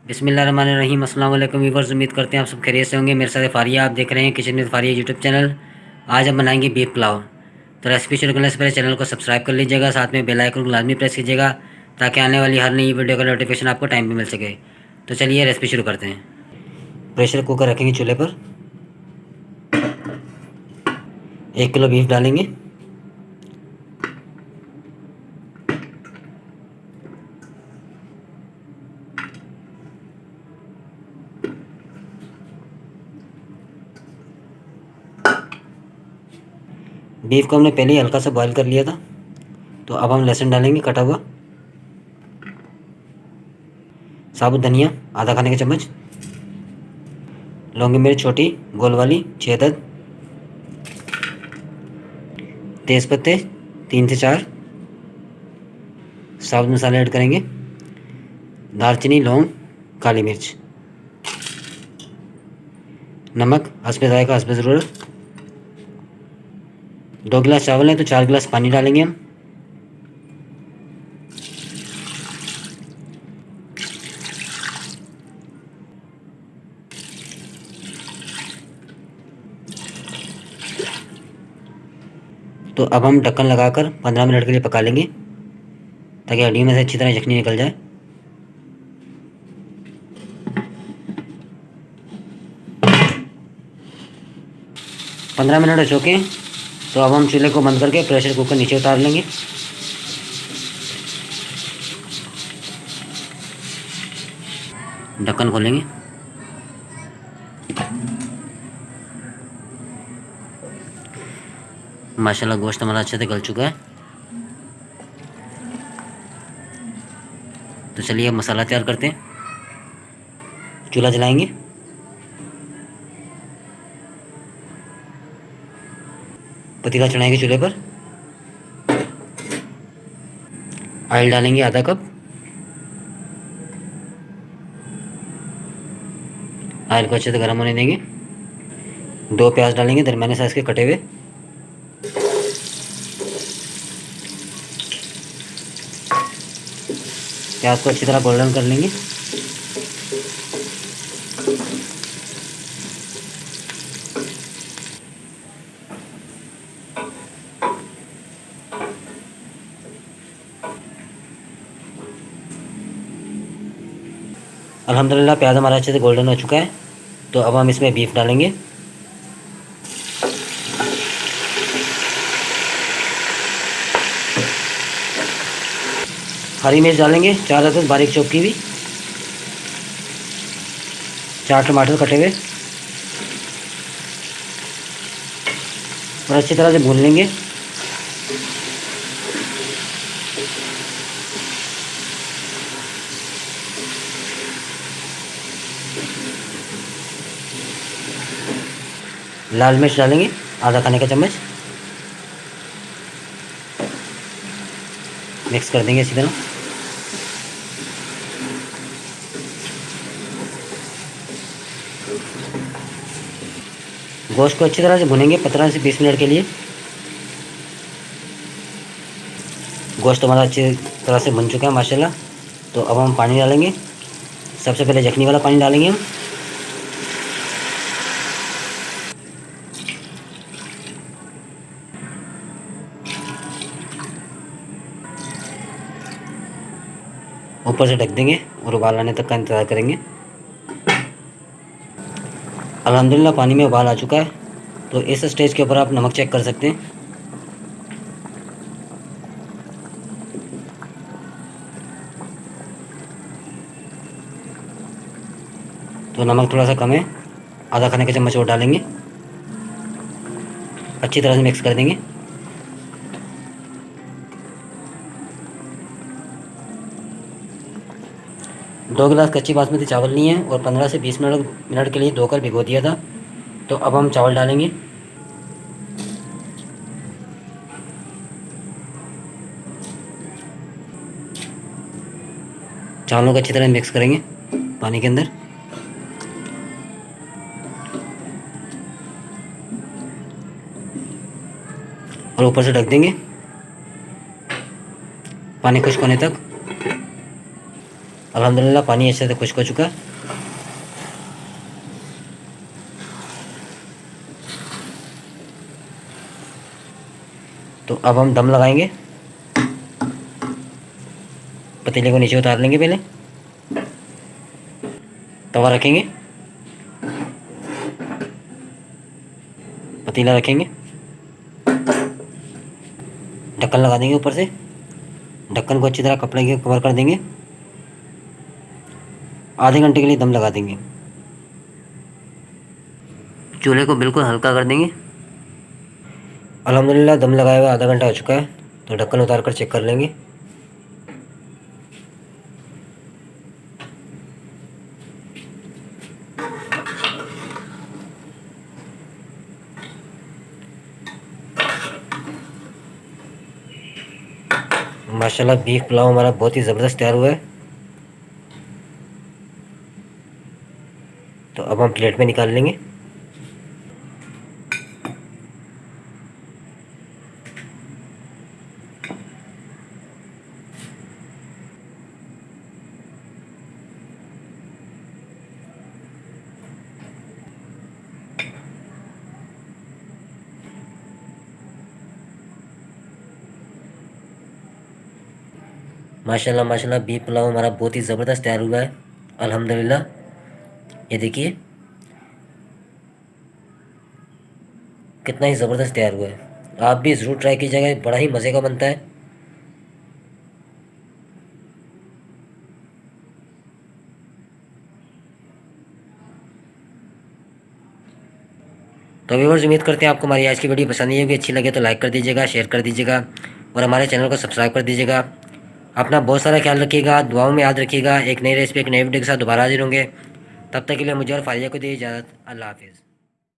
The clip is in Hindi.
बिस्मिल्लाहिर्रहमानिर्रहीम। अस्सलाम वालेकुम व्यूअर्स, उम्मीद करते हैं आप सब खैरियत से होंगे। मेरे साथ फारिया, आप देख रहे हैं kitchen with Faria YouTube channel. आज हम बनाएंगे बीफ पुलाव। तो रेसिपी शुरू करने से पहले चैनल को सब्सक्राइब कर लीजिएगा, साथ में बेल आइकन को लाजमी प्रेस कीजिएगा ताकि आने वाली हर नई वीडियो का नोटिफिकेशन आपको टाइम पे मिल सके। तो चलिए रेसिपी शुरू करते हैं। प्रेशर कुकर रखेंगे चूल्हे पर। 1 किलो बीफ डालेंगे। बीफ को हमने पहले ही हल्का सा बॉईल कर लिया था। तो अब हम लहसुन डालेंगे कटा हुआ, साबुत धनिया आधा खाने का चम्मच, लौंगी मिर्च छोटी गोल वाली 6 अदद, तेज़पत्ते 3 से 4, साबुत मसाले ऐड करेंगे, दालचीनी लौंग काली मिर्च, नमक हस्बे जायका हस्बे ज़रूरत। 2 गिलास चावल हैं तो 4 गिलास पानी डालेंगे हम। तो अब हम ढक्कन लगाकर 15 मिनट के लिए पका लेंगे ताकि हड्डियों में से अच्छी तरह यखनी निकल जाए। पंद्रह मिनट हो चुके हैं तो अब हम चूल्हे को बंद करके प्रेशर कुकर नीचे उतार लेंगे। ढक्कन खोलेंगे। माशाल्लाह गोश्त हमारा अच्छे से गल चुका है। तो चलिए अब मसाला तैयार करते हैं। चूल्हा जलाएंगे। पतीला चढ़ाएंगे चूल्हे पर। ऑयल डालेंगे आधा कप। ऑयल को अच्छे से गर्म होने देंगे। 2 प्याज डालेंगे दरमियाने साइज़ के कटे हुए। प्याज को अच्छी तरह गोल्डन कर लेंगे। अल्हम्दुलिल्लाह प्याज हमारा अच्छे से गोल्डन हो चुका है। तो अब हम इसमें बीफ डालेंगे। हरी मिर्च डालेंगे 4 अदद बारीक चॉप की हुई। 4 टमाटर कटे हुए और अच्छी तरह से भून लेंगे। लाल मिर्च डालेंगे आधा खाने का चम्मच। मिक्स कर देंगे इसी तरह। गोश्त को अच्छी तरह से भुनेंगे 15 से 20 मिनट के लिए। गोश्त हमारा अच्छी तरह से भुन चुका है माशाल्लाह। तो अब हम पानी डालेंगे। सबसे पहले यखनी वाला पानी डालेंगे हम। ऊपर से ढक देंगे और उबाल आने तक का इंतज़ार करेंगे। अल्हम्दुलिल्लाह पानी में उबाल आ चुका है। तो इस स्टेज के ऊपर आप नमक चेक कर सकते हैं। तो नमक थोड़ा सा कम है, आधा खाने का चम्मच और डालेंगे। अच्छी तरह से मिक्स कर देंगे। दो गिलास कच्ची बासमती चावल लिए हैं और 15 से 20 मिनट के लिए धोकर भिगो दिया था। तो अब हम चावल डालेंगे। चावलों को अच्छी तरह मिक्स करेंगे पानी के अंदर। और ऊपर से ढक देंगे पानी खुश्क होने तक। अल्हम्दुलिल्लाह पानी अच्छे से खुश्क हो चुका है। तो अब हम दम लगाएंगे। पतीले को नीचे उतार लेंगे, पहले तवा रखेंगे, पतीला रखेंगे, ढक्कन लगा देंगे ऊपर से। ढक्कन को अच्छी तरह कपड़े के कवर कर देंगे। आधे घंटे के लिए दम लगा देंगे। चूल्हे को बिल्कुल हल्का कर देंगे। अल्हम्दुलिल्लाह दम लगाया हुआ आधा घंटा हो चुका है। तो ढक्कन उतार कर चेक कर लेंगे। माशाल्लाह बीफ पुलाव हमारा बहुत ही ज़बरदस्त तैयार हुआ है। तो अब हम प्लेट में निकाल लेंगे। माशाल्लाह माशाल्लाह बीफ पुलाव हमारा बहुत ही ज़बरदस्त तैयार हुआ है अल्हम्दुलिल्लाह। ये देखिए कितना ही ज़बरदस्त तैयार हुआ है। आप भी ज़रूर ट्राई कीजिएगा, बड़ा ही मज़े का बनता है। तो व्यूअर्स उम्मीद करते हैं आपको हमारी आज की वीडियो पसंद आई होगी। अच्छी लगे तो लाइक कर दीजिएगा, शेयर कर दीजिएगा और हमारे चैनल को सब्सक्राइब कर दीजिएगा। अपना बहुत सारा ख्याल रखिएगा, दुआओं में याद रखिएगा। एक नई रेसिपी एक नई वीडियो के साथ दोबारा हाजिर होंगे। तब तक के लिए मुझे और फारिया को दी इजाज़त। अल्लाह हाफिज़।